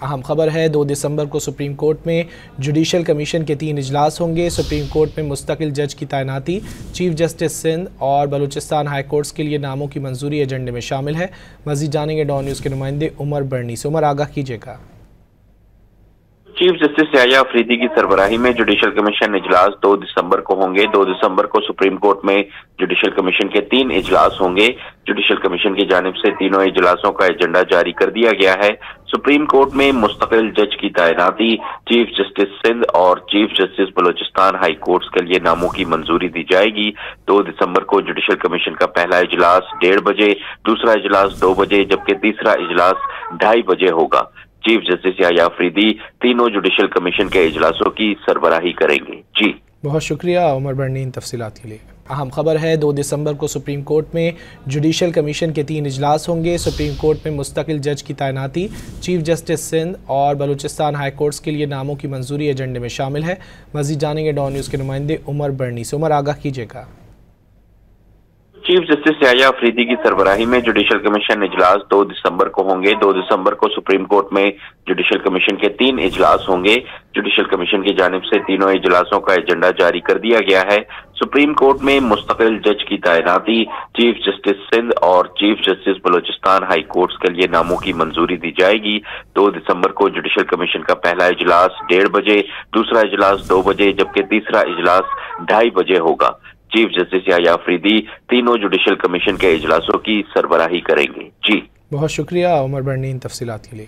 अहम खबर है, 2 दिसंबर को सुप्रीम कोर्ट में जुडिशल कमीशन के 3 इजलास होंगे। सुप्रीम कोर्ट में मुस्तकिल जज की तैनाती, चीफ जस्टिस सिंध और बलूचिस्तान हाई कोर्ट्स के लिए नामों की मंजूरी एजेंडे में शामिल है। मज़ीद जानेंगे डॉन न्यूज़ के नुमाइंदे उमर बर्नी से। उमर, आगाह कीजिएगा। चीफ जस्टिस याह्या अफरीदी की सरबराही में जुडिशल कमीशन इजलास 2 दिसंबर को होंगे। 2 दिसंबर को सुप्रीम कोर्ट में जुडिशल कमीशन के 3 इजलास होंगे। जुडिशल कमीशन की जानिब से तीनों इजलासों का एजेंडा जारी कर दिया गया है। सुप्रीम कोर्ट में मुस्तकिल जज की तैनाती, चीफ जस्टिस सिंध और chief justice Balochistan high courts के लिए नामों की मंजूरी दी जाएगी। 2 दिसंबर को जुडिशल कमीशन का पहला इजलास 1:30 बजे, दूसरा इजलास 2 बजे जबकि तीसरा इजलास 2:30 बजे होगा। चीफ जस्टिस याह्या अफरीदी तीनों जुडिशल कमीशन के इजलासों की सरबराही करेंगे। जी, बहुत शुक्रिया उमर बर्नी इन तफसीलात के लिए। अहम खबर है, 2 दिसंबर को सुप्रीम कोर्ट में जुडिशल कमीशन के 3 इजलास होंगे। सुप्रीम कोर्ट में मुस्तकिल जज की तैनाती, चीफ जस्टिस सिंध और बलूचिस्तान हाई कोर्ट्स के लिए नामों की मंजूरी एजेंडे में शामिल है। मज़ीद जानेंगे डॉन न्यूज़ के नुमाइंदे उमर बर्नी से। उमर, आगाह कीजिएगा। चीफ जस्टिस याह्या अफरीदी की सरबराही में जुडिशल कमीशन इजलास 2 दिसंबर को होंगे। 2 दिसंबर को सुप्रीम कोर्ट में जुडिशल कमीशन के 3 इजलास होंगे। जुडिशल कमीशन की जानिब से तीनों इजलासों का एजेंडा जारी कर दिया गया है। सुप्रीम कोर्ट में मुस्तकिल जज की तैनाती, चीफ जस्टिस सिंध और chief justice Balochistan high courts के लिए नामों की मंजूरी दी जाएगी। 2 दिसंबर को जुडिशल कमीशन का पहला इजलास 1:30 बजे, दूसरा इजलास 2 बजे जबकि तीसरा इजलास 2:30 बजे होगा। चीफ जस्टिस याह्या अफरीदी तीनों जुडिशल कमीशन के इजलासों की सरबराही करेंगे। जी, बहुत शुक्रिया उमर बर्नी इन तफसीलात के लिए।